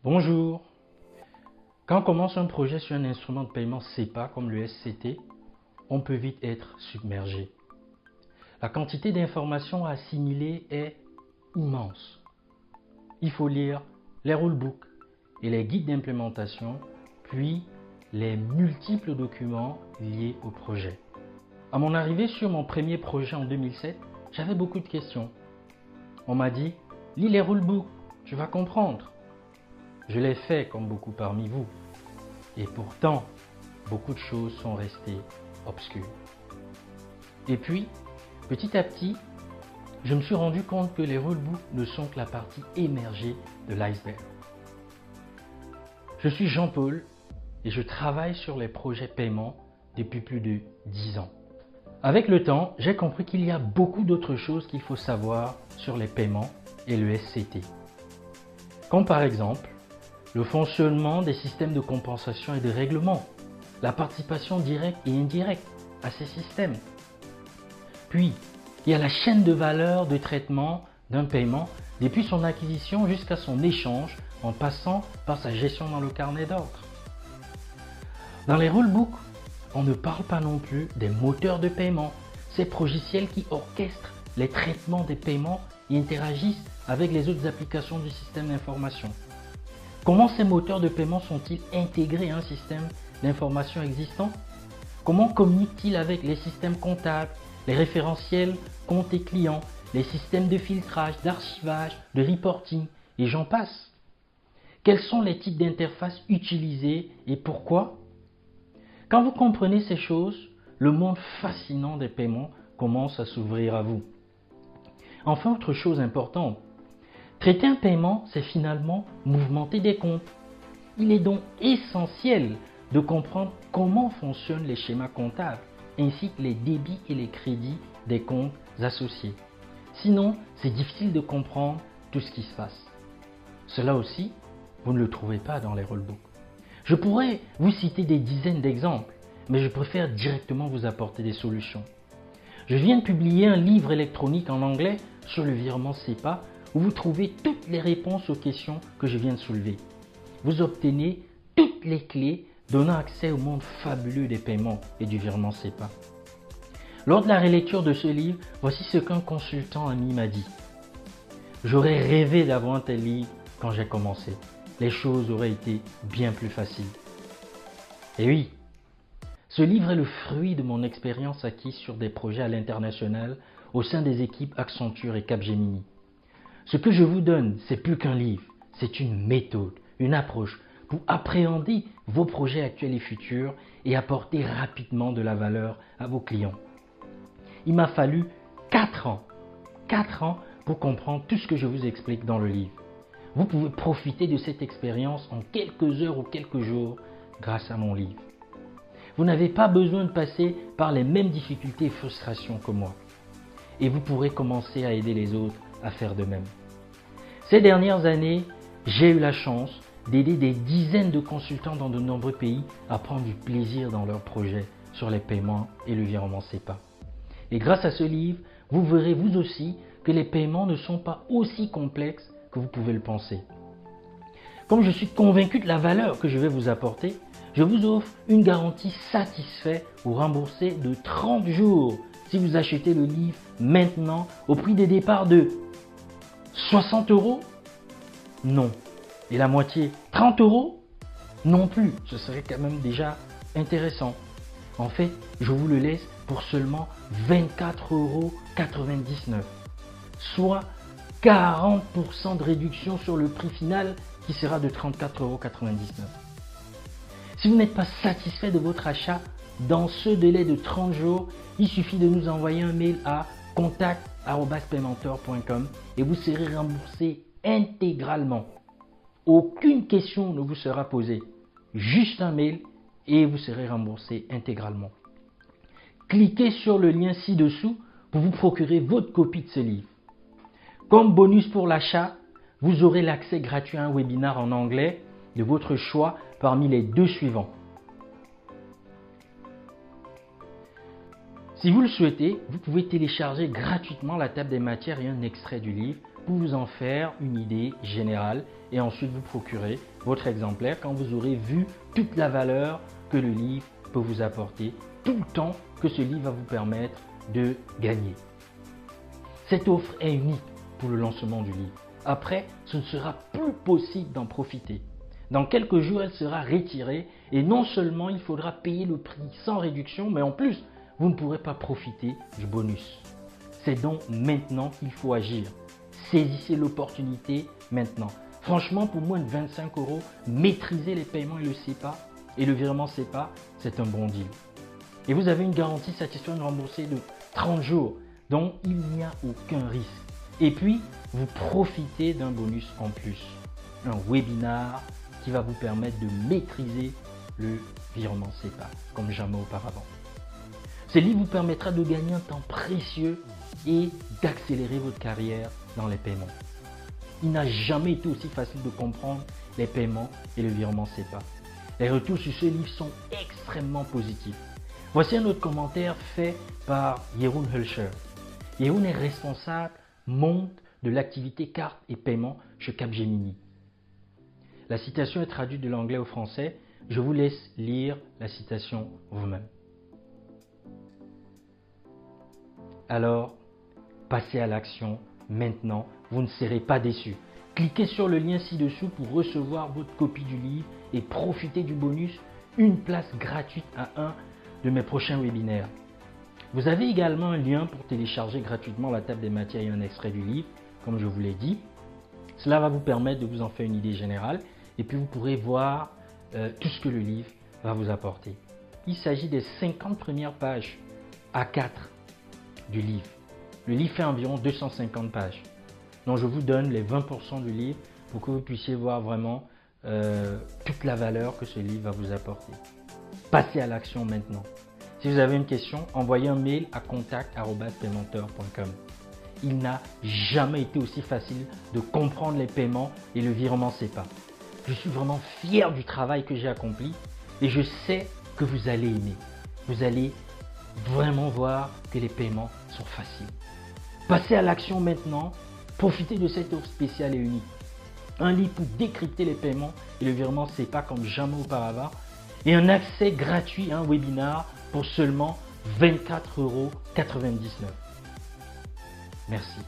Bonjour. Quand on commence un projet sur un instrument de paiement SEPA comme le SCT, on peut vite être submergé. La quantité d'informations à assimiler est immense. Il faut lire les rulebooks et les guides d'implémentation, puis les multiples documents liés au projet. À mon arrivée sur mon premier projet en 2007, j'avais beaucoup de questions. On m'a dit, lis les rulebooks, tu vas comprendre. Je l'ai fait comme beaucoup parmi vous. Et pourtant, beaucoup de choses sont restées obscures. Et puis, petit à petit, je me suis rendu compte que les rulebooks ne sont que la partie émergée de l'iceberg. Je suis Jean-Paul et je travaille sur les projets paiement depuis plus de 10 ans. Avec le temps, j'ai compris qu'il y a beaucoup d'autres choses qu'il faut savoir sur les paiements et le SCT. Comme par exemple, le fonctionnement des systèmes de compensation et de règlement, la participation directe et indirecte à ces systèmes. Puis, il y a la chaîne de valeur de traitement d'un paiement depuis son acquisition jusqu'à son échange en passant par sa gestion dans le carnet d'ordre. Dans les rulebooks, on ne parle pas non plus des moteurs de paiement, ces logiciels qui orchestrent les traitements des paiements et interagissent avec les autres applications du système d'information. Comment ces moteurs de paiement sont-ils intégrés à un système d'information existant? Comment communiquent-ils avec les systèmes comptables, les référentiels comptes et clients, les systèmes de filtrage, d'archivage, de reporting et j'en passe? Quels sont les types d'interfaces utilisés et pourquoi? Quand vous comprenez ces choses, le monde fascinant des paiements commence à s'ouvrir à vous. Enfin, autre chose importante, traiter un paiement, c'est finalement mouvementer des comptes. Il est donc essentiel de comprendre comment fonctionnent les schémas comptables, ainsi que les débits et les crédits des comptes associés. Sinon, c'est difficile de comprendre tout ce qui se passe. Cela aussi, vous ne le trouvez pas dans les rulebooks. Je pourrais vous citer des dizaines d'exemples, mais je préfère directement vous apporter des solutions. Je viens de publier un livre électronique en anglais sur le virement SEPA où vous trouvez toutes les réponses aux questions que je viens de soulever. Vous obtenez toutes les clés donnant accès au monde fabuleux des paiements et du virement SEPA. Lors de la relecture de ce livre, voici ce qu'un consultant ami m'a dit. J'aurais rêvé d'avoir un tel livre quand j'ai commencé. Les choses auraient été bien plus faciles. Et oui, ce livre est le fruit de mon expérience acquise sur des projets à l'international au sein des équipes Accenture et Capgemini. Ce que je vous donne, c'est plus qu'un livre, c'est une méthode, une approche pour appréhender vos projets actuels et futurs et apporter rapidement de la valeur à vos clients. Il m'a fallu 4 ans pour comprendre tout ce que je vous explique dans le livre. Vous pouvez profiter de cette expérience en quelques heures ou quelques jours grâce à mon livre. Vous n'avez pas besoin de passer par les mêmes difficultés et frustrations que moi. Et vous pourrez commencer à aider les autres à faire de même. Ces dernières années, j'ai eu la chance d'aider des dizaines de consultants dans de nombreux pays à prendre du plaisir dans leurs projets sur les paiements et le virement SEPA. Et grâce à ce livre, vous verrez vous aussi que les paiements ne sont pas aussi complexes que vous pouvez le penser. Comme je suis convaincu de la valeur que je vais vous apporter, je vous offre une garantie satisfait ou remboursée de 30 jours si vous achetez le livre maintenant au prix de départ de 60 €? Non. Et la moitié, 30 €? Non plus. Ce serait quand même déjà intéressant. En fait, je vous le laisse pour seulement 24,99 €, soit 40% de réduction sur le prix final qui sera de 34,99 €. Si vous n'êtes pas satisfait de votre achat dans ce délai de 30 jours, il suffit de nous envoyer un mail à contact@paymentor.com et vous serez remboursé intégralement. Aucune question ne vous sera posée. Juste un mail et vous serez remboursé intégralement. Cliquez sur le lien ci-dessous pour vous procurer votre copie de ce livre. Comme bonus pour l'achat, vous aurez l'accès gratuit à un webinaire en anglais de votre choix parmi les 2 suivants. Si vous le souhaitez, vous pouvez télécharger gratuitement la table des matières et un extrait du livre pour vous en faire une idée générale et ensuite vous procurer votre exemplaire quand vous aurez vu toute la valeur que le livre peut vous apporter, tout le temps que ce livre va vous permettre de gagner. Cette offre est unique pour le lancement du livre. Après, ce ne sera plus possible d'en profiter. Dans quelques jours, elle sera retirée et non seulement il faudra payer le prix sans réduction, mais en plus, vous ne pourrez pas profiter du bonus. C'est donc maintenant qu'il faut agir. Saisissez l'opportunité maintenant. Franchement, pour moins de 25 €, maîtriser les paiements et le SEPA et le virement SEPA, c'est un bon deal. Et vous avez une garantie satisfaite remboursée de 30 jours, donc il n'y a aucun risque. Et puis, vous profitez d'un bonus en plus, un webinar qui va vous permettre de maîtriser le virement SEPA comme jamais auparavant. Ce livre vous permettra de gagner un temps précieux et d'accélérer votre carrière dans les paiements. Il n'a jamais été aussi facile de comprendre les paiements et le virement SEPA. Les retours sur ce livre sont extrêmement positifs. Voici un autre commentaire fait par Jeroen Hulscher. Jeroen est responsable monde de l'activité carte et paiement chez Capgemini. La citation est traduite de l'anglais au français. Je vous laisse lire la citation vous-même. Alors, passez à l'action maintenant, vous ne serez pas déçus. Cliquez sur le lien ci-dessous pour recevoir votre copie du livre et profiter du bonus, une place gratuite à un de mes prochains webinaires. Vous avez également un lien pour télécharger gratuitement la table des matières et un extrait du livre, comme je vous l'ai dit. Cela va vous permettre de vous en faire une idée générale et puis vous pourrez voir tout ce que le livre va vous apporter. Il s'agit des 50 premières pages A4 du livre. Le livre fait environ 250 pages. Donc je vous donne les 20% du livre pour que vous puissiez voir vraiment toute la valeur que ce livre va vous apporter. Passez à l'action maintenant. Si vous avez une question, envoyez un mail à contact@paymenteur.com. Il n'a jamais été aussi facile de comprendre les paiements et le virement SEPA. Je suis vraiment fier du travail que j'ai accompli et je sais que vous allez aimer. Vous allez vraiment voir que les paiements sont faciles. Passez à l'action maintenant. Profitez de cette offre spéciale et unique. Un livre pour décrypter les paiements et le virement SEPA comme jamais auparavant. Et un accès gratuit à un webinar pour seulement 24,99 €. Merci.